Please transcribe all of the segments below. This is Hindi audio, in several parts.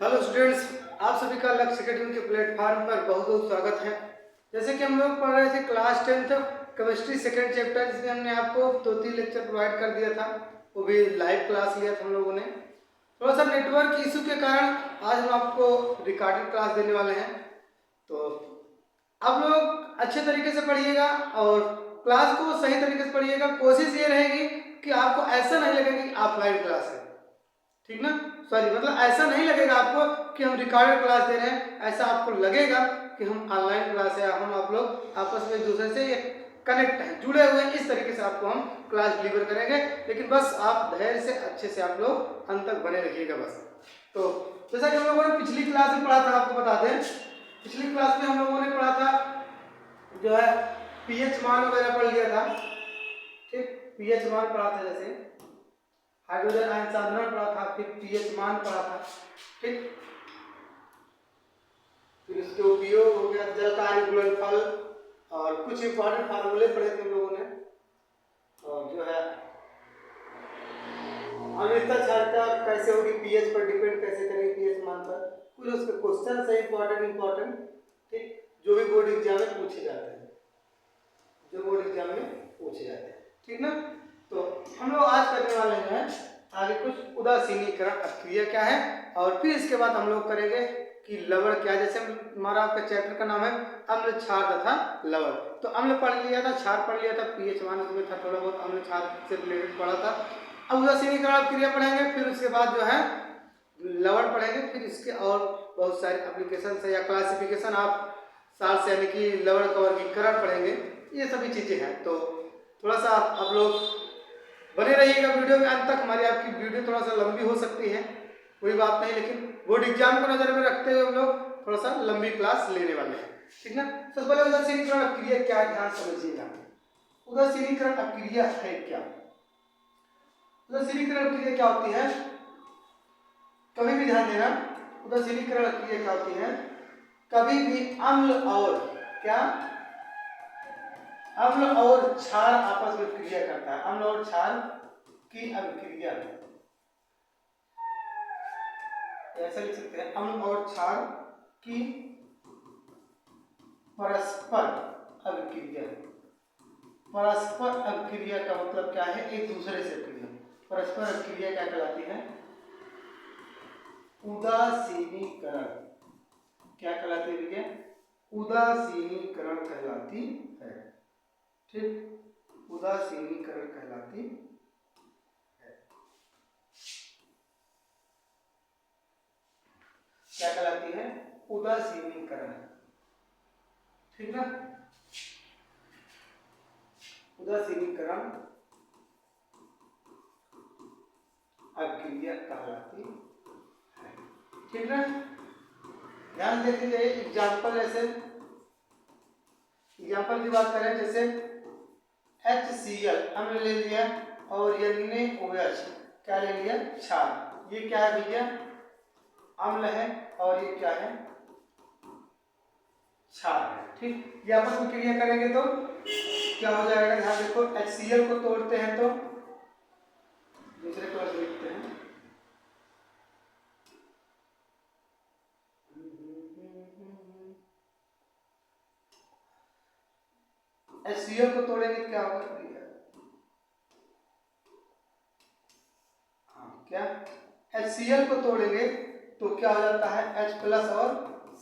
हेलो स्टूडेंट्स, आप सभी का लक्ष्य एकेडमी के प्लेटफॉर्म पर बहुत बहुत स्वागत है। जैसे कि हम लोग पढ़ रहे थे class 10th chemistry second chapter, जिसमें हमने आपको 2-3 लेक्चर प्रोवाइड कर दिया था, वो भी लाइव क्लास लिया था हम लोगों ने। थोड़ा सा नेटवर्क इशू के कारण आज हम आपको रिकॉर्डेड क्लास देने वाले हैं, तो आप लोग अच्छे तरीके से पढ़िएगा और क्लास को सही तरीके से पढ़िएगा। कोशिश ये रहेगी कि आपको ऐसा नहीं लगेगा कि ऑफलाइन क्लास है, ठीक ना। सॉरी, मतलब ऐसा नहीं लगेगा आपको कि हम रिकॉर्डेड क्लास दे रहे हैं, ऐसा आपको लगेगा कि हम ऑनलाइन क्लास है, हम आप लोग आपस में एक दूसरे से कनेक्ट हैं, जुड़े हुए हैं। इस तरीके से आपको हम क्लास डिलीवर करेंगे, लेकिन बस आप धैर्य से अच्छे से आप लोग अंत तक बने रहिएगा बस। तो जैसा कि हम लोगों ने पिछली क्लास में पढ़ा था, आपको बता दें, पिछली क्लास में हम लोगों ने पढ़ा था जो है पीएच मान वगैरह पढ़ लिया था, ठीक। पीएच मान पढ़ा था, जैसे हाइड्रोजन आयन सांद्रण पढ़ा था, फिर पीएच मान पढ़ा था, ठीक। फिर इसके उपयोग हो गया, जल का आयन गुणनफल और कुछ इंपॉर्टेंट फार्मूले पढ़े थे हम लोगों ने, और जो है अम्लता क्षारकता कैसे होगी, पीएच पर डिपेंड कैसे करेंगे, पीएच मान पर कुछ उसके क्वेश्चन है इंपॉर्टेंट, ठीक, जो भी बोर्ड एग्जाम में पूछे जाते हैं, ठीक ना। तो हम लोग आज करने वाले हैं आगे कुछ उदासीनीकरण अभिक्रिया क्या है, और फिर इसके बाद हम लोग करेंगे कि लवण क्या है। जैसे हमारा आपका चैप्टर का नाम है अम्ल क्षार तथा लवण, तो अम्ल पढ़ लिया था, क्षार पढ़ लिया था, पीएच मान उसमें था, थोड़ा बहुत अम्ल क्षार से रिलेटेड पढ़ा था। अब उदासीनीकरण अभिक्रिया पढ़ेंगे, फिर उसके बाद जो है लवण पढ़ेंगे, फिर इसके और बहुत सारे एप्लीकेशन है या क्लासिफिकेशन, आप सार से यानी कि लवण का वर्गीकरण पढ़ेंगे, ये सभी चीजें हैं। तो थोड़ा सा आप लोग बने रहिएगा वीडियो में अंत तक। हमारी आपकी वीडियो थोड़ा सा लंबी हो सकती है, कोई बात नहीं, लेकिन बोर्ड एग्जाम को नजर में रखते हुए हम लोग थोड़ा सा लंबी क्लास लेने वाले हैं, ठीक ना। सबसे पहले उदासीनीकरण अभिक्रिया क्या है, ध्यान समझिएगा। उदासीनीकरण अभिक्रिया है क्या? उदासीनीकरण अभिक्रिया क्या होती है, कभी भी ध्यान देना। उदासीनीकरण अभिक्रिया क्या होती है, कभी भी अम्ल और क्या, अम्ल और क्षार आपस में क्रिया करता है, अम्ल और क्षार की अभिक्रिया, ऐसा लिख सकते हैं, अम्ल और क्षार की परस्पर अभिक्रिया। परस्पर अभिक्रिया का मतलब क्या है, एक दूसरे से क्रिया। परस्पर अभिक्रिया क्या कहलाती है, उदासीनीकरण। क्या कहलाती है भैया, उदासीनीकरण कहलाती है, ठीक, उदासीनीकरण कहलाती है। क्या कहलाती है, उदासीनीकरण, ठीक ना। उदासीनीकरण अभिक्रिया कहलाती है, ठीक ना। ध्यान देते हुए एग्जाम्पल, जैसे एग्जाम्पल की बात करें, जैसे HCl हमने ले लिया और NaOH क्या ले लिया, क्षार। ये क्या है भैया, अम्ल है, और ये क्या है, क्षार है, ठीक। ये आपस में क्रिया करेंगे तो क्या हो जाएगा, ध्यान देखो, HCl को तोड़ते हैं तो दूसरे क्लास लिखते हैं, HCl को तोड़ेंगे क्या होगा, क्या, HCl को तोड़ेंगे तो क्या हो जाता है, H प्लस और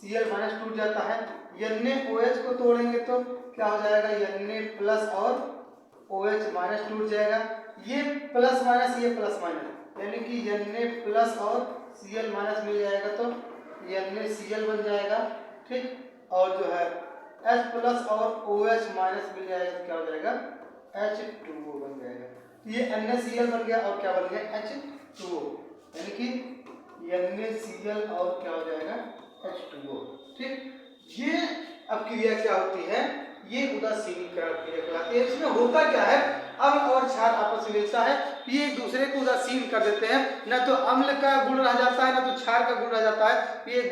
Cl माइनस टूट जाता है। NaOH को तोड़ेंगे तो क्या हो जाएगा, Na प्लस और OH माइनस टूट जाएगा। ये प्लस माइनस, ये प्लस माइनस, यानी कि Na प्लस और Cl माइनस मिल जाएगा तो NaCl बन जाएगा, ठीक। और जो है H प्लस और OH माइनस मिल जाएगा तो क्या हो जाएगा, H2O बन जाएगा। ये NaCl बन गया और क्या बन गया, H2O, यानी कि NaCl और क्या हो जाएगा, H2O, ठीक। ये अभिक्रिया क्या होती है, ये उदासीनीकरण अभिक्रिया कहलाती है। इसमें होता क्या है, अम्ल और क्षार आपस में मिलता है, ये एक दूसरे को उदासीन कर देते हैं, न तो अम्ल का गुण रह जाता है, न तो क्षार का गुण रह जाता है, ये एक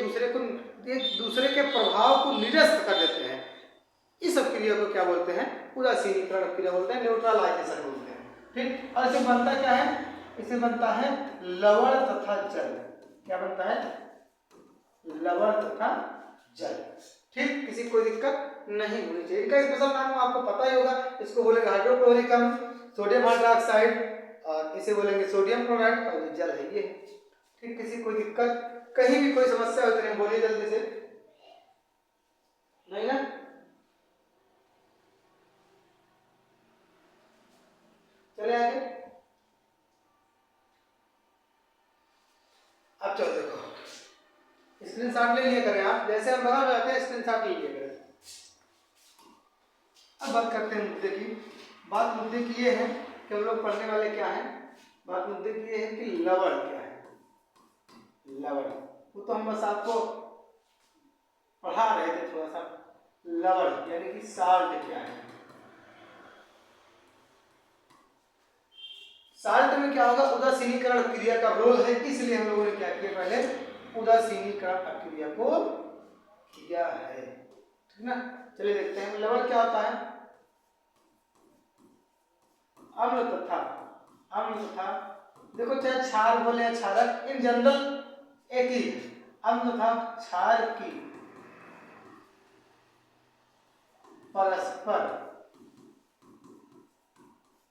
दूसरे के प्रभाव को निरस्त कर देते हैं। इस अभिक्रिया को क्या बोलते हैं, उदासीनीकरण अभिक्रिया बोलते हैं, न्यूट्रलाइजेशन बोलते हैं, ठीक। और इसे बनता क्या है, इसे बनता है लवण तथा जल। क्या बनता है, लवण तथा जल। ठीक, किसी कोई दिक्कत नहीं होनी चाहिए। इनका स्पेशल नाम आपको पता ही होगा, इसको बोलेंगे हाइड्रोक्लोरिक अम्ल, सोडियम हाइड्रोक्साइड, और इसे बोलेंगे सोडियम क्लोराइड, और ये जल है ये। ठीक, किसी कोई दिक्कत, कहीं भी कोई समस्या हो तो नहीं, बोलिए जल्दी से, नहीं ना? चले आगे। अब चलो देखो, स्क्रीनशॉट ले लिया करें आप, जैसे हम बाहर जाते हैं स्क्रीनशॉट ले लिया करें। अब बात करते हैं मुद्दे की। बात मुद्दे की ये है कि हम लोग पढ़ने वाले क्या है, बात मुद्दे की ये है कि लवण क्या है। लवण वो तो हम बस आपको पढ़ा रहे थे थोड़ा सा। लवण यानी कि साल्ट क्या है। साल्ट में क्या होगा, उदासीनीकरण क्रिया का रोल है, इसलिए हम लोगों ने क्या किया, पहले उदासीनीकरण क्रिया को किया है। ठीक ना? चलिए देखते हैं लवण क्या होता है। अम्ल तथा, अम्ल तथा, देखो चाहे क्षार बोले या क्षारक, इन जनरल एक ही है। अम्ल तथा क्षार की परस्पर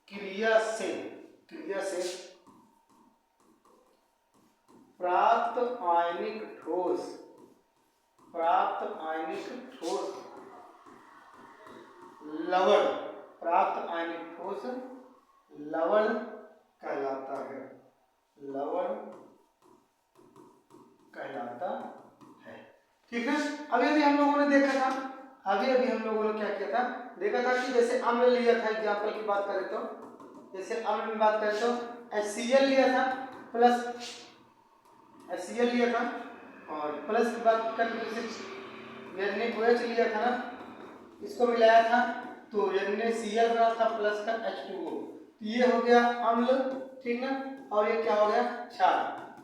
क्रिया से प्राप्त आयनिक ठोस लवण, प्राप्त आयनिक ठोस लवण कहलाता है। लवण कहलाता है। ठीक है, अभी हम लोगों ने देखा था, अभी हम लोगों ने क्या किया था, देखा था कि जैसे अम्ल लिया था, एग्जाम्पल की बात करें तो, जैसे अम्ल में बात करें तो HCl लिया था, प्लस HCl लिया था, और प्लस की बात करें तो NaOH लिया था ना, इसको मिलाया था तो NaCl बना था, प्लस का H2O, ये हो गया अम्ल। ठीक ना? और ये क्या हो गया, क्षार।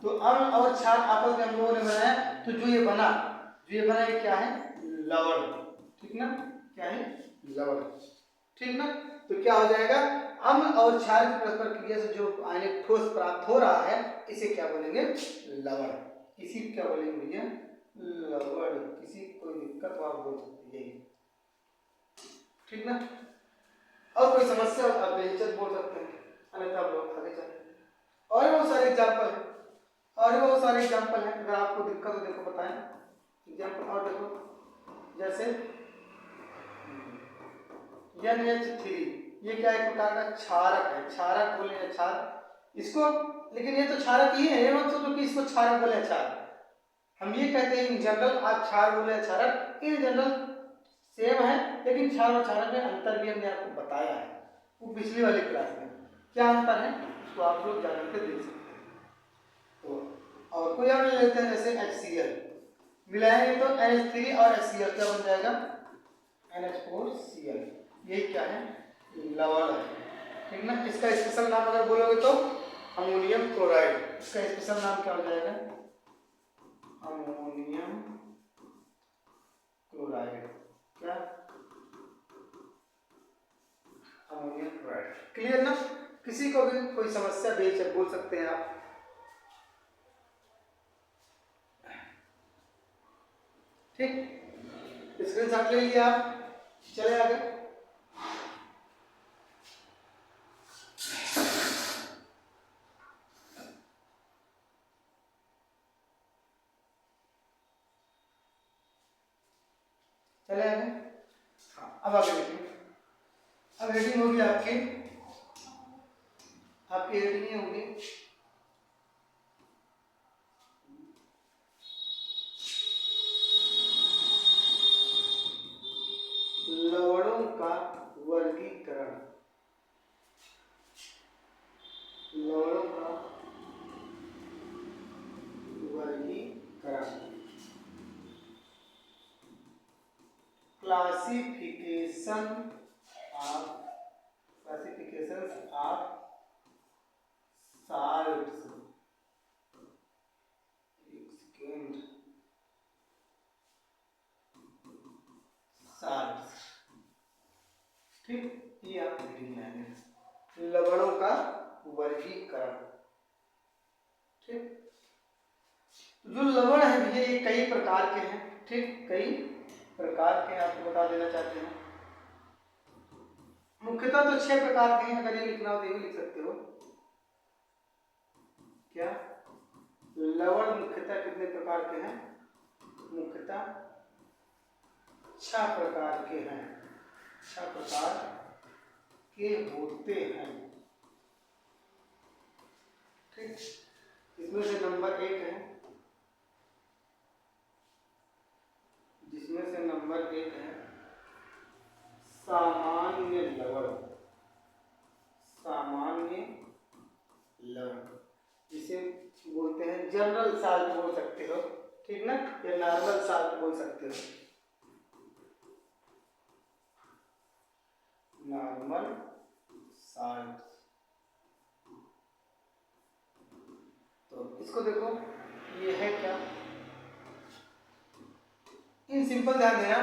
तो अम्ल और क्षार आपस में हम लोगों ने बनाया, तो जो ये बना ये क्या है, लवण। ठीक ना? क्या है, लवण। ठीक ना? तो क्या हो जाएगा, अम्ल और क्षार की परस्पर क्रिया से जो आयनिक ठोस प्राप्त हो रहा है, इसे क्या बोलेंगे, लवण। इसी क्या बोलेंगे भैया, लवण। किसी कोई दिक्कत हो आप बोल सकते हैं। ठीक ना? और कोई समस्या हो आप बेहिचक बोल सकते हैं, अन्यथा आप लोग आगे चलें। और बहुत सारे एग्जाम्पल है, अगर आपको दिक्कत हो देखो बताएं एग्जाम्पल। और देखो जैसे NH3, ये क्या एक प्रकार का क्षारक है, क्षारक बोले या क्षार इसको, लेकिन ये तो क्षारक ही है, ये मत सोचो कि इसको क्षारक बोले क्षार। हम ये कहते हैं इन जनरल, आप क्षार बोले क्षारक, इन जनरल सेम है, लेकिन क्षार और क्षारक में अंतर भी हमने आपको बताया है वो पिछली वाली क्लास में। क्या अंतर है उसको आप लोग जान के देख सकते हैं। तो और कोई और लेते हैं, जैसे HCl मिलाएंगे तो NH3 और HCl क्या बन जाएगा, NH4Cl। ये क्या है, लवण है। ठीक ना? इसका स्पेशल नाम अगर बोलोगे तो अमोनियम क्लोराइड। इसका स्पेशल नाम क्या हो जाएगा, अमोनियम क्लोराइड। क्या, अमोनियम क्लोराइड। क्लियर ना? किसी को भी कोई समस्या बेशक बोल सकते हैं आप। ठीक, स्क्रीनशॉट ले लिया आप, चले आगे। चले आगे। हाँ, अब आगे देखिए। अब हेडिंग होगी आपकी हेडिंग होगी लवणों का वर्गीकरण। लवणों का वर्गीकरण, क्लासिफिकेशन ऑफ साल्ट्स। साल्ट्स। ठीक, ये आप हेडिंग लाएंगे, लवणों का वर्गीकरण। ठीक, तो जो लवण है भैया ये कई प्रकार के हैं, ठीक, कई प्रकार के आपको बता देना चाहते हैं। मुख्यतः तो 6 प्रकार के हैं, अगर ये लिखना हो तो ये लिख सकते हो। क्या लवण मुख्यतः कितने प्रकार के हैं? मुख्यतः 6 प्रकार के हैं, 6 प्रकार के होते हैं, ठीक। इसमें से नंबर 1 है, जिसमें से नंबर 1 है सामान्य लवण। सामान्य लवण जिसे बोलते हैं जनरल साल्ट बोल सकते हो, ठीक ना, या नॉर्मल साल्ट बोल सकते हो, नॉर्मल साल्ट। तो इसको देखो, ये है क्या, इन सिंपल ध्यान देना,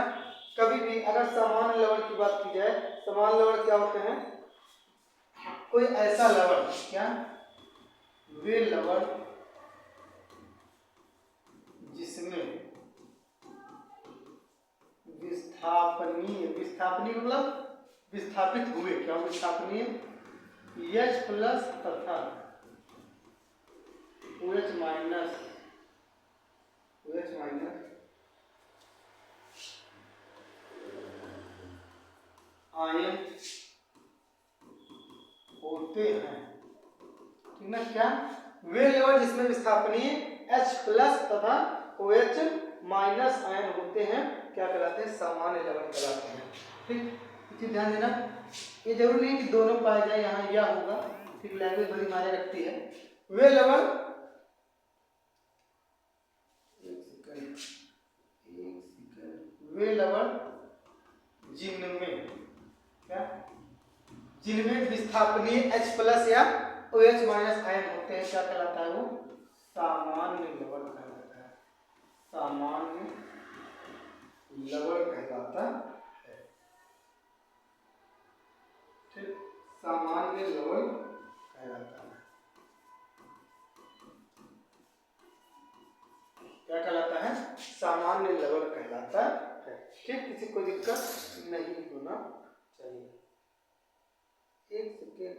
कभी भी अगर सामान्य लवण की बात की जाए, सामान्य लवण क्या होते हैं? कोई ऐसा लवण, क्या, वे लवण जिसमें विस्थापनीय, विस्थापनीय मतलब विस्थापित हुए, क्या विस्थापनीय, H प्लस तथा OH minus, OH minus ion होते हैं, ठीक ना। क्या वे लवण जिसमें विस्थापनीय H प्लस तथा OH माइनस आयन होते हैं, क्या कहलाते हैं? सामान्य लवण कहलाते हैं, ठीक। इसे ध्यान देना, ये जरूरी नहीं कि दोनों पाए जाए, यहाँ या होगा, ठीक, लैंग्वेज बड़ी मायने रखती है। वे लवण, वे लवण जिनमें, क्या, जिनमें विस्थापनीय H प्लस या OH माइनस आयन होते हैं, क्या कहलाता है? वो सामान्य लवण कहलाता है, सामान्य लवण कहलाता है, ठीक, सामान्य लवण कहलाता है। क्या कहलाता है? सामान्य लवण कहलाता है, ठीक। किसी को दिक्कत नहीं होना चाहिए। एक सेकेंड,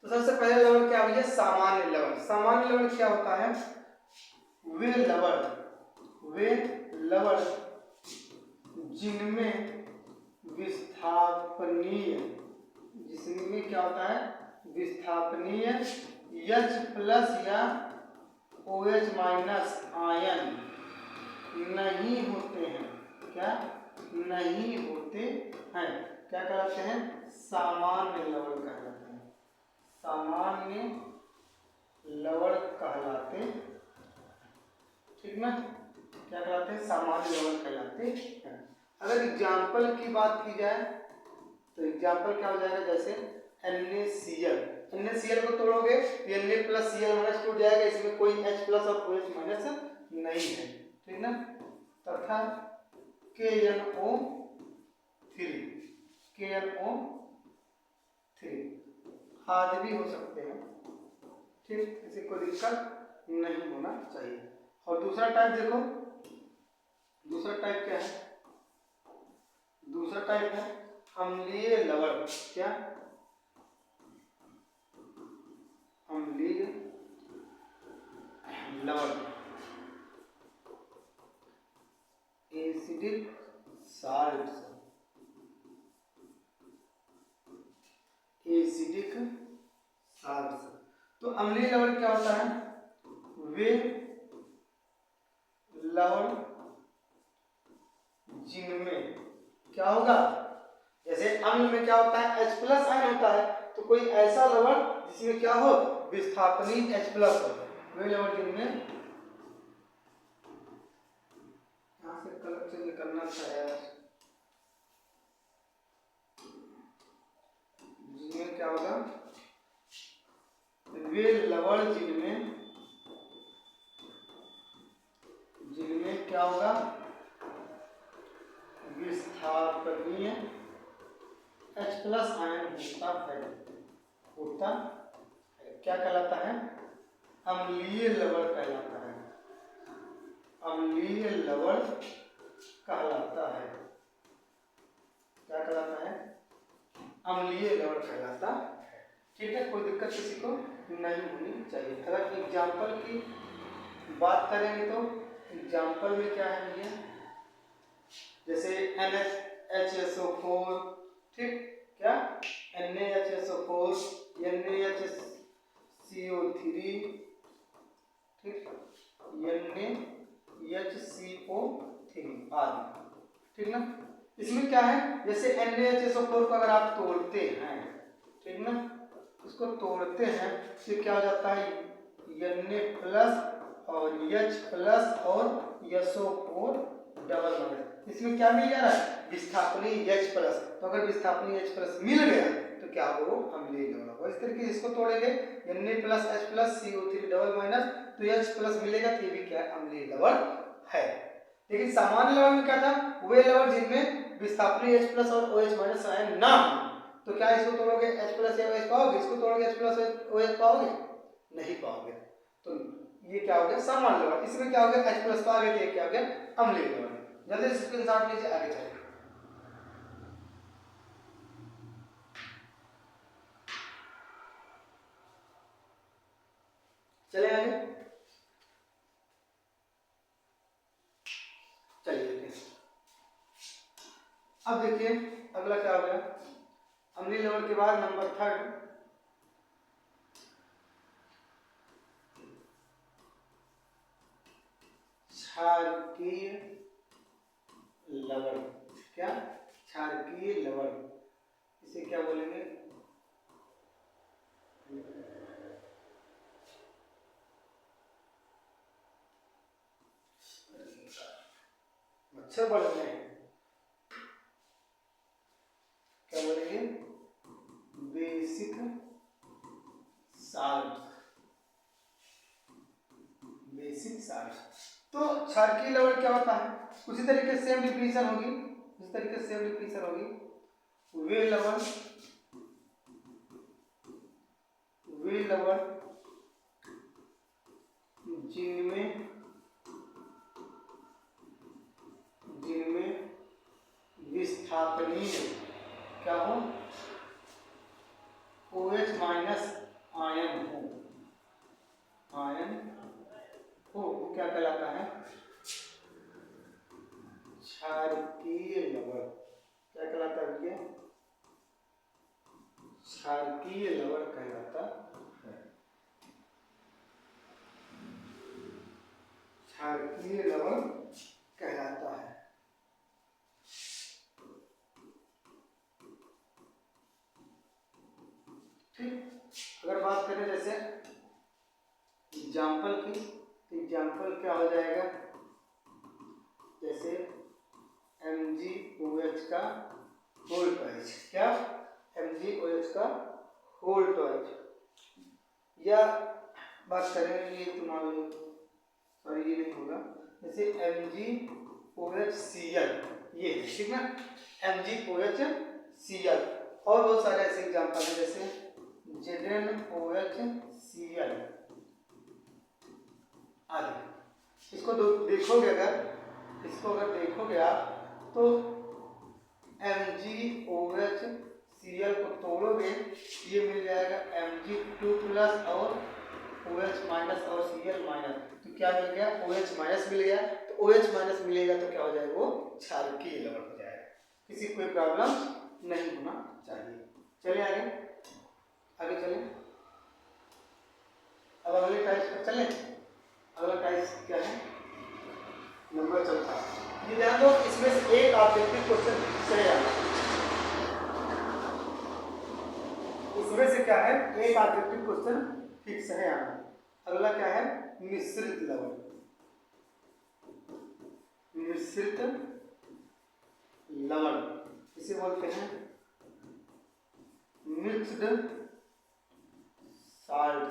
तो सबसे पहले लवण क्या है? सामान्य लवण। सामान्य लवण क्या होता है? वे लवण, वे लवण जिनमें विस्थापनीय, जिसमें क्या होता है? विस्थापनीय H प्लस या OH माइनस आयन नहीं होते हैं, क्या, नहीं होते हैं, क्या कहलाते हैं? सामान्य लवण कहलाते हैं, सामान्य लवण कहलाते, ठीक ना, क्या कहलाते हैं? सामान्य लवण कहलाते हैं। अगर एग्जाम्पल की बात की जाए तो एग्जाम्पल क्या हो जाएगा? जैसे NaCl, NaCl को तोड़ोगे Na प्लस Cl माइनस टूट जाएगा, इसमें कोई H प्लस और OH माइनस नहीं है, ठीक ना। तथा KNO3 आदि भी हो सकते हैं, ठीक, किसी को दिक्कत नहीं होना चाहिए। और दूसरा टाइप देखो, दूसरा टाइप क्या है? दूसरा टाइप है अम्लीय लवण। क्या? अम्लीय लवण, एसिडिक साल्ट, एसिडिक साल्ट। तो अम्लीय लवण क्या होता है? वे लवण जिनमें क्या होगा, जैसे अम्ल में क्या होता है, H+ आयन होता है, तो कोई ऐसा लवण जिसमें क्या हो, विस्थापनी H+ हो, वे लवण जिनमें, यहाँ से कलर से निकलना था यार, जिनमें क्या होगा, वे लवण जिनमें क्या होगा, विस्थापनीय H+ आयन होता है, क्या कहलाता है, अम्लीय लवण कहलाता है, अम्लीय लवण कहलाता है, क्या कहलाता है, अम्लीय लवण कहलाता है। ठीक है, कोई दिक्कत किसी को नहीं होनी चाहिए। अगर एग्जाम्पल की बात करेंगे तो एग्जाम्पल में क्या है भैया, जैसे NaHSO4, ठीक, क्या NaHSO4, NaHCO3, ठीक, NaHCO3 आदि, ठीक ना। इसमें क्या है, जैसे NaHSO4 को अगर आप तोड़ते हैं, ठीक ना, उसको तोड़ते हैं तो क्या हो जाता है, Na+ और H+ और SO4 डबल बॉन्ड, इसमें क्या मिल जा रहा है, विस्थापनी H+। तो अगर विस्थापनी H+ मिल गया तो क्या होगा, वो अम्लीय लवण होगा। इस तरीके से इसको तोड़ेंगे, Na+H+ CO3 डबल माइनस, तो H+ मिलेगा, तो ये भी क्या है, अम्लीय लवण है। लेकिन सामान्य लवण में क्या था, वे लवण जिनमें विस्थापनी H+ और OH- आयन ना, तो क्या इसको तोड़ोगे H+ या OH पाओगे, इसको तोड़ोगे H+ OH पाओगे, नहीं पाओगे। तो ये क्या हो गया, सामान्य लवण। इसमें क्या हो गया, H+ तो आ गया, ये क्या हो गया, अम्लीय लवण। जल्दी से स्क्रीनशॉट लीजिए, आगे चलिए। चले आगे, चलिए देखिए। अब देखिए अगला क्या हो गया, अम्लीय लवण के बाद नंबर 3 क्षारकीय लवण। क्या, क्षारकीय लवण, इसे क्या बोलेंगे, मच्छर बढ़ गए हैं, क्या बोलेंगे, बेसिक साल्ट, बेसिक साल्ट। तो क्षारकीय लवण क्या होता है, उसी तरीके से सेम डिफिनेशन होगी, उसी तरीके से सेम डिफिनेशन होगी, वे लवण जिनमें विस्थापनीय क्या हो, OH- आयन हो, वो क्या कहलाता है, क्षारकीय लवण। क्या कहलाता है भैया, क्षारकीय लवण कहलाता है, क्षारकीय लवण कहलाता है। ठीक, अगर बात करें जैसे एग्जाम्पल की, तो एग्जाम्पल क्या हो जाएगा, जैसे MgOH का होल ट्वाइस, क्या MgOH का होल ट्वाइस, या बात करें ये तो मान लो, सॉरी ये नहीं होगा, जैसे MgOHCl, ये ठीक ना, MgOHCl, और बहुत सारे ऐसे एग्जाम्पल हैं जैसे ZnOHCl आदि। इसको देखोगे अगर देखोगे आप, तो MgOHCl को तोड़ोगे, ये मिल जाएगा Mg2+ और OH माइनस और Cl माइनस, तो क्या मिल गया, OH माइनस मिल गया। तो OH माइनस मिलेगा तो क्या हो जाएगा, वो क्षारकीय लवण हो जाएगा। किसी कोई प्रॉब्लम नहीं होना चाहिए। चलिए आगे आगे चलें। अब अगले टाइप पर चलें। अगला टाइप क्या है, नंबर चौथा। ये ध्यान दो, इसमें से एक ऑब्जेक्टिव क्वेश्चन से आना, इसमें से क्या है, एक ऑब्जेक्टिव क्वेश्चन फिक्स है आना। अगला क्या है, मिश्रित लवण। मिश्रित लवण इसे बोलते हैं मिक्स्ड साल्ट।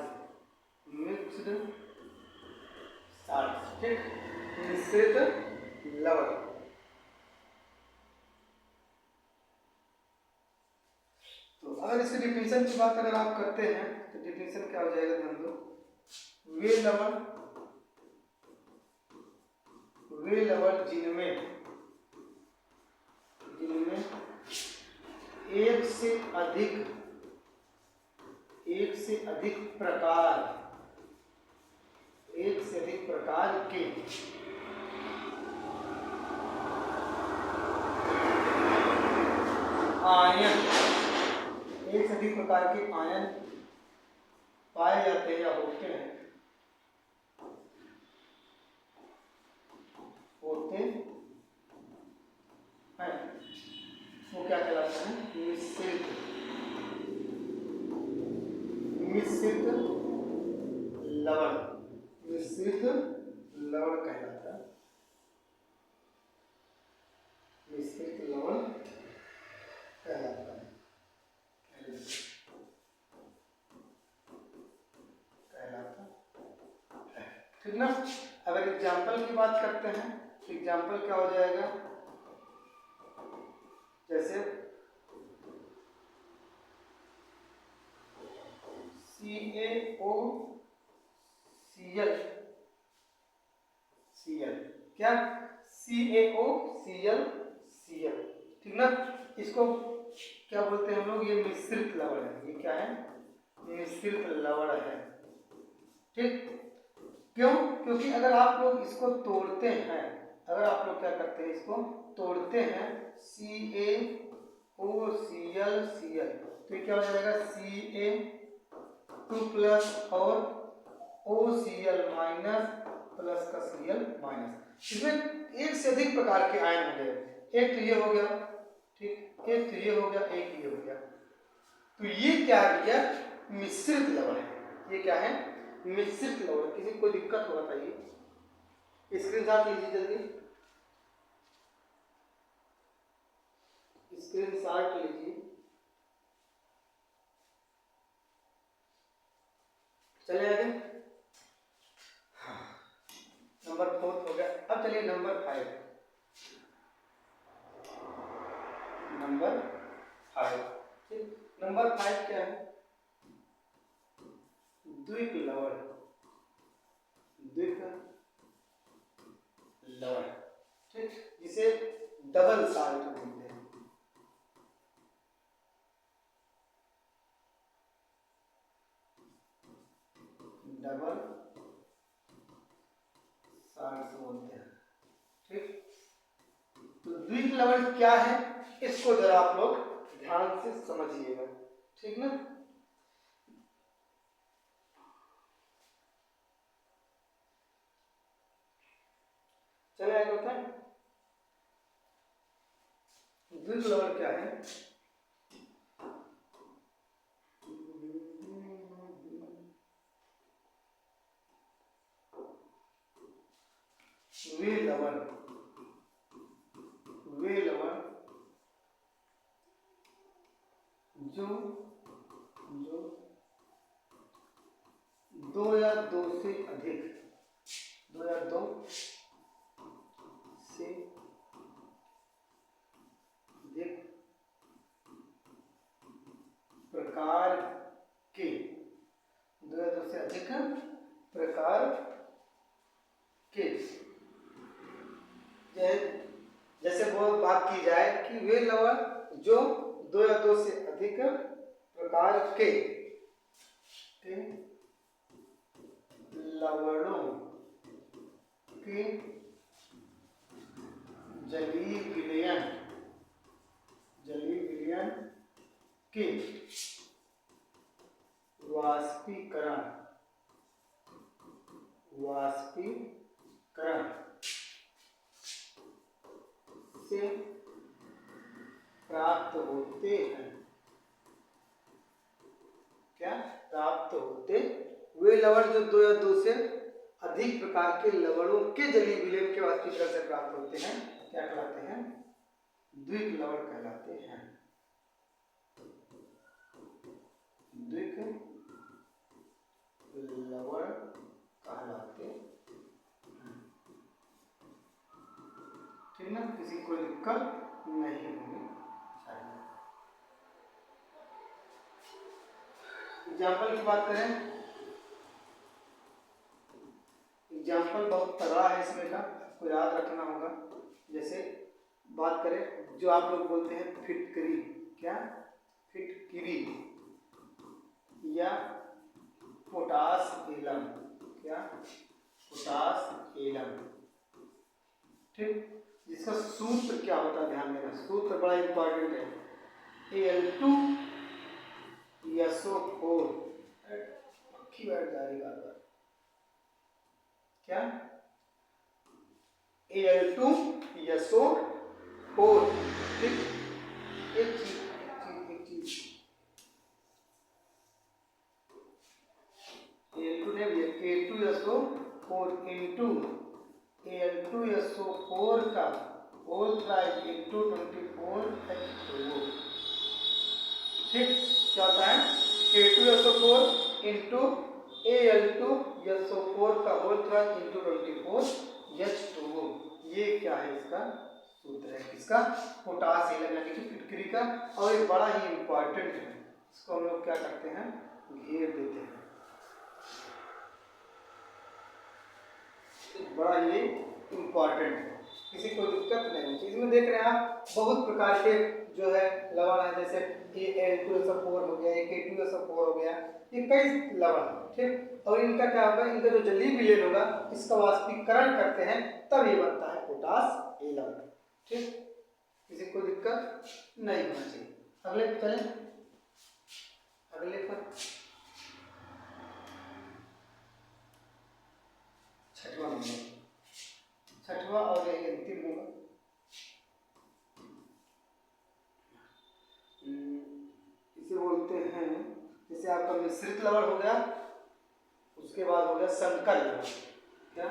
मिक्स्ड साल्ट, ठीक, मिश्रित लवण। तो अगर इसकी डिफिनेशन की बात अगर आप करते हैं तो डिफिनेशन क्या हो जाएगा, ध्यान दो, वे लवण जिनमें एक से अधिक प्रकार के आयन, एक से अधिक प्रकार के आयन पाए जाते हैं या होते हैं, वो क्या कहलाता है, मिश्रित लवण। मिश्रित लवण कहलाता है, मिश्रित लवण कहलाता है। ठीक ना। अगर एग्जाम्पल की बात करते हैं तो एग्जाम्पल क्या हो जाएगा, जैसे CaOCl, क्या CaOCl, ठीक ना। इसको क्या बोलते हैं हम लोग, ये मिश्रित लवण है। ये क्या है, मिश्रित लवण है, ठीक। क्यों, क्योंकि अगर आप लोग इसको तोड़ते हैं, अगर आप लोग क्या करते हैं, इसको तोड़ते हैं CaOCl, तो क्या हो जाएगा, Ca2 प्लस और OCl माइनस प्लस का Cl माइनस। इसमें एक से अधिक प्रकार के आयन हो गए, एक तो ये हो गया, ठीक, एक तो ये हो गया, एक ये हो गया। तो ये क्या है भैया, मिश्रित लवण है। ये क्या है, मिश्रित लवण। किसी को कोई दिक्कत हो बताइए, स्क्रीनशॉट लीजिए जल्दी, स्क्रीनशॉट लीजिए। चलिए आगे, नंबर 4 हो गया। अब चलिए नंबर 5। नंबर 5, ठीक। नंबर 5 क्या है, द्विक लवण। द्विक लवण, ठीक, जिसे डबल साल्ट बोलते हैं। डबल साल्ट बोलते हैं, ठीक। तो द्विक लवण क्या है, इसको जरा आप लोग ध्यान से समझिएगा, ठीक ना। चलिए आगे होता है, द्विक लवण क्या है, वे लवण जो दो या दो से अधिक प्रकार के, दो या दो से अधिक प्रकार के, जैसे वो बात की जाए कि वे लवण जो दो या दो से अधिक प्रकार के लवणों के जलीय विलयन के वाष्पीकरण से प्राप्त होते हैं। क्या प्राप्त होते? वे लवण जो दो या दो से अधिक प्रकार के लवणों के जलीय विलयन के वाष्पीकरण से प्राप्त होते हैं, क्या कहलाते हैं? द्विक लवण कहलाते हैं। द्विक लवण कहलाते हैं। ठीक ना, किसी कोई दिक्कत नहीं होगी। एग्जाम्पल की बात करें, एग्जाम्पल बहुत तगड़ा है इसमें का, आपको याद रखना होगा। जैसे बात करें जो आप लोग बोलते हैं फिटकरी, क्या फिटकिरी या पोटास एलम, क्या पोटास एलम। ठीक, जिसका सूत्र क्या होता है ध्यान देना, सूत्र बड़ा इंपॉर्टेंट है। Al2SO4 पक्की बैठ जा रही बार बार, क्या Al2SO4। ठीक, एक चीज Al2 ने भी K2SO4 इंटू Al2SO4 का होल प्राइस इंटू 24H2O। ठीक, क्या होता है? K2SO4 इंटू Al2SO4 का होल प्राइस इंटू 24H2O। ये क्या है? इसका सूत्र है किसका? पोटास एलम यानी कि फिटकरी का। और ये बड़ा ही इंपॉर्टेंट है, इसको हम लोग क्या करते हैं? घेर देते हैं। बड़ा ही इम्पॉर्टेंट है, किसी को दिक्कत नहीं होती। इसमें देख रहे हैं आप बहुत प्रकार के जो है लवण है, जैसे Al2SO4 हो गया, K2SO4 हो गया, ये कई लवण। ठीक, और इनका क्या होगा? इनका जो जलीय विलयन होगा इसका वाष्पीकरण करते हैं, तब ये बनता है पोटास एलम। ठीक, किसी को दिक्कत नहीं होना चाहिए। अगले पे चलें, अगले पर छठवां नंबर, छठवां और यही अंतिम होगा। इसे बोलते हैं, जैसे आपका मिश्रित लवण हो गया, उसके बाद हो गया संकर लवण। क्या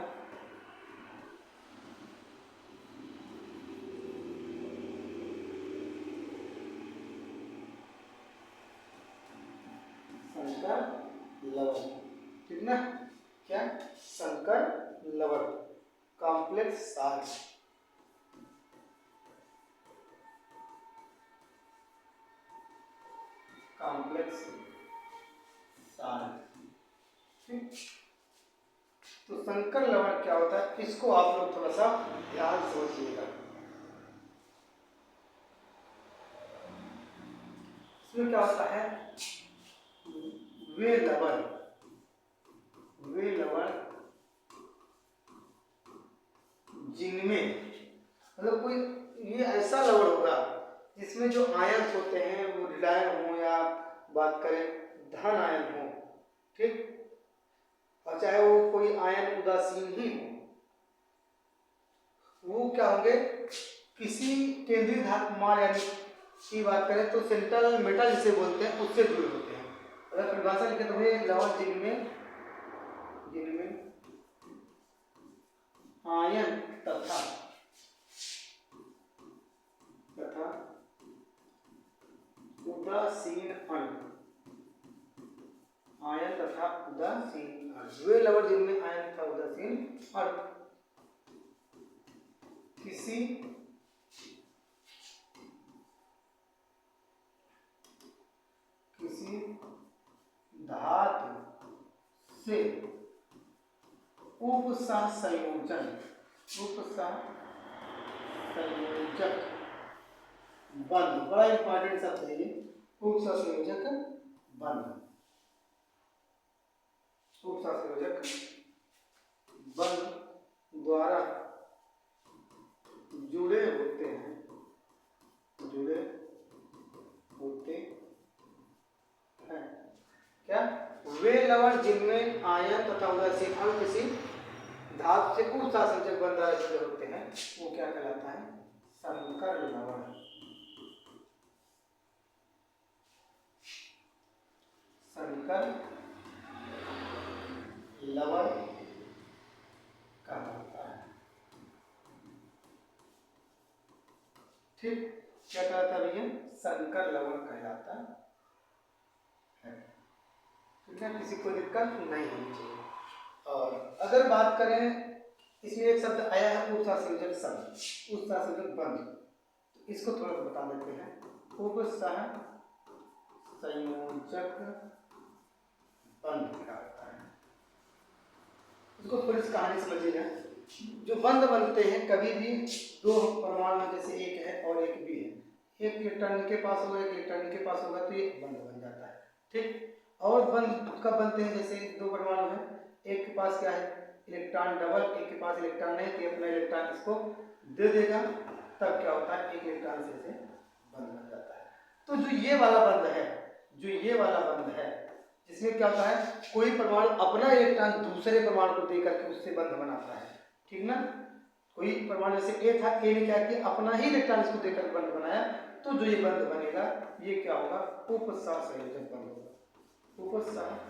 संकर लवण, ठीक ना? क्या संकर लवण, कॉम्प्लेक्स साल्ट। Complex salt. ठीक, तो संकर लवण क्या होता है? इसको आप लोग थोड़ा सा ध्यान समझिएगा। इसमें क्या होता है? वे लवण जिनमें मतलब कोई ये ऐसा लवण होगा जिसमें जो आयन होते हैं वो ऋणायन हो या बात करें धन आयन हो। ठीक, और चाहे वो कोई आयन उदासीन ही हो, वो क्या होंगे? किसी केंद्रीय धातुमान यानी की बात करें तो सेंट्रल मेटल जिसे बोलते हैं उससे जुड़े होते हैं। अगर परिभाषा लिखे तो लवण जिनमें आयन तथा उदासीन अणु, आयन तथा उदासीन अणु, वे लवण जिनमें आयन तथा उदासीन अणु किसी धातु से उपसंयोजक बंध, बड़ा इंपॉर्टेंट शब्द है ये, उपसंयोजक बंध, उपसंयोजक बंध द्वारा जुड़े होते हैं, जुड़े होते हैं क्या? वे लवण जिनमें आयन तथा उदासीन अणु किसी धातु से उपसंयोजक बंध द्वारा जुड़े होते हैं वो क्या कहलाता है? संकर लवण। संकर लवण कहलाता है। ठीक, क्या कहलाता है भैया? संकर लवण कहलाता है। ठीक है, किसी को दिक्कत नहीं होनी चाहिए। और अगर बात करें, इसमें एक शब्द आया है उपसंयोजक शब्द, उपसंयोजक बंध, तो इसको थोड़ा बता देते हैं। उपसंयोजक बंध क्या होता है, इसको थोड़ी सी कहानी समझिएगा। जो बंध बनते हैं कभी भी दो परमाणु जैसे एक है और एक भी है, एक इलेक्ट्रॉन इनके पास होगा, एक इलेक्ट्रॉन इनके पास होगा, तो ये बंध बन जाता है। ठीक, और बंध कब बनते हैं? जैसे दो परमाणु हैं, एक के पास क्या है? इलेक्ट्रॉन डबल, एक के पास इलेक्ट्रॉन नहीं, तो अपना इलेक्ट्रॉन इसको दे देगा, तब क्या होता है? एक इलेक्ट्रॉन से बंध बन जाता है। तो जो ये वाला बंध है, जो ये वाला बंध है, जिसमें क्या होता है? कोई परमाणु अपना इलेक्ट्रॉन दूसरे परमाणु को देकर के उससे बंध बनाता है। ठीक ना? कोई परमाणु जैसे ए था, ए ने क्या किया? अपना ही इलेक्ट्रॉन इसको देकर बंध बनाया, तो जो ये बंध बनेगा ये क्या होगा? उपसंयोजक बंध होगा। उपसंयोजक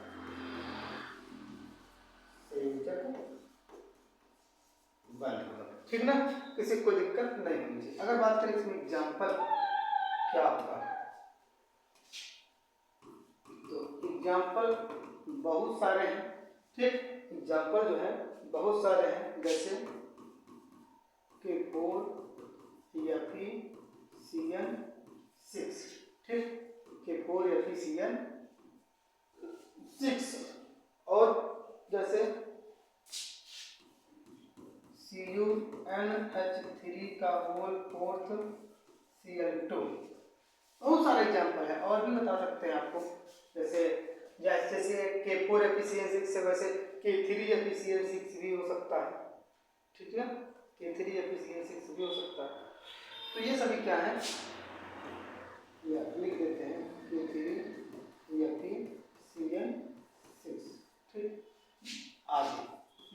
बंध होगा। ठीक ना? किसी को दिक्कत नहीं होनी चाहिए। अगर बात करें इसमें एग्जाम्पल क्या होगा, तो एग्जाम्पल बहुत सारे हैं। ठीक, एग्जाम्पल जो है बहुत सारे हैं, जैसे K4 FeCN6। ठीक, K4 FeCN6, और जैसे CuNH3 का होल फोर्थ Cl2। बहुत सारे एग्जाम्पल है, और भी बता सकते हैं आपको। जैसे K4 FeCN6 से वैसे K3 FeCN6 भी हो सकता है। ठीक है, K3 FeCN6 भी हो सकता है। तो ये सभी क्या है, या लिख देते हैं K3 FeCN6। ठीक, आगे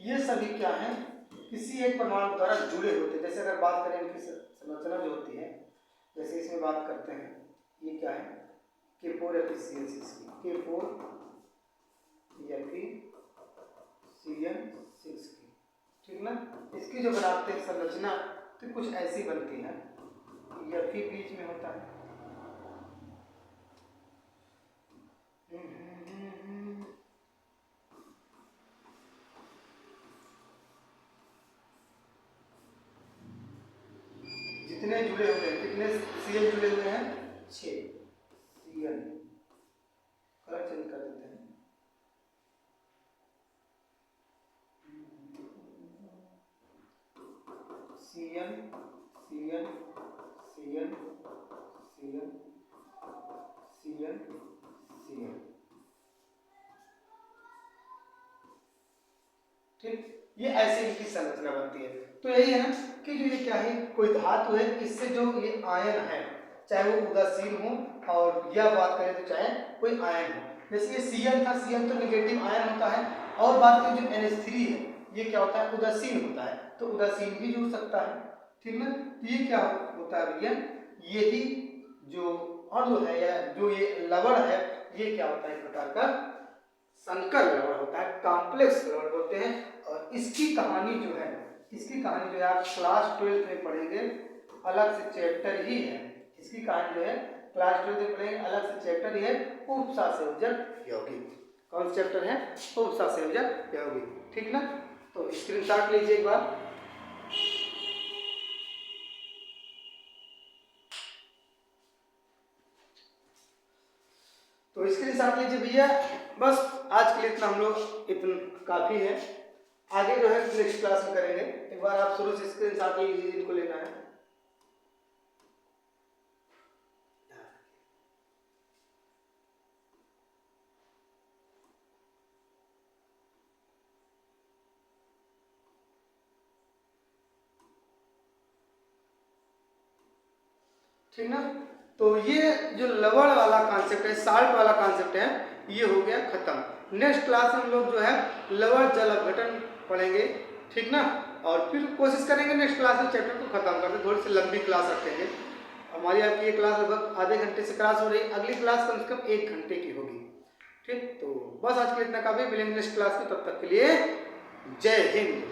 ये सभी क्या है? किसी एक परमाणु द्वारा जुड़े होते हैं। जैसे अगर बात करें इनकी संरचना जो होती है, जैसे इसमें बात करते हैं, ये क्या है? K4 FeCN6 की, K4 FeCN6 की। ठीक ना? इसकी जो बनाते हैं संरचना, तो कुछ ऐसी बनती है, Fe बीच में होता है, कितने जुड़े हुए हैं? कितने Cl जुड़े हुए हैं? 6 Cl। कलर चेंज कर देते हैं। Cl Cl Cl Cl Cl Cl। ठीक, ये ऐसे इनकी संरचना बनती है। तो यही है ना कि जो ये क्या है? कोई धातु है, इससे जो ये आयन है, चाहे वो उदासीन हो, और या बात करें तो चाहे कोई आयन हो। जैसे ये Cl था, Cl तो नेगेटिव आयन होता है, और बात करें जो NH3 है, ये क्या होता है? उदासीन होता है, तो उदासीन भी जुड़ सकता है। ठीक ना? तो ये क्या होता है भैया? यही जो अणु है या जो ये लवण है, ये क्या होता है? एक प्रकार का संकर लवण होता है, कॉम्प्लेक्स लवण होते हैं। और इसकी कहानी जो है, इसकी कहानी जो है आप क्लास 12 में पढ़ेंगे, अलग से चैप्टर ही है। इसकी कहानी जो है क्लास 12 में पढ़ेंगे, अलग से चैप्टर ही है, उपसंयोजक यौगिक। कौन सा चैप्टर है? उपसंयोजक यौगिक। ठीक ना? तो स्क्रीनशॉट लीजिए एक बार। तो स्क्रीनशॉट लीजिए भैया। बस आज के लिए इतना, हम लोग इतना काफ़ी है। आगे जो है नेक्स्ट क्लास में करेंगे। एक बार आप शुरू से स्क्रीनशॉट लीजिए, इनको लेना है। ठीक ना। तो ये जो लवण वाला कॉन्सेप्ट है, साल्ट वाला कॉन्सेप्ट है, ये हो गया खत्म। नेक्स्ट क्लास हम लोग जो है लवण जल अपघटन पढ़ेंगे, ठीक ना। और फिर कोशिश करेंगे नेक्स्ट क्लास में चैप्टर को खत्म करते, थोड़ी सी लंबी क्लास रखेंगे। हमारी आपकी ये क्लास लगभग आधे घंटे से क्लास हो रही है, अगली क्लास कम से कम 1 घंटे की होगी, ठीक। तो बस आज के लिए इतना काफी, मिलेंगे नेक्स्ट क्लास में, तब तक के लिए जय हिंद।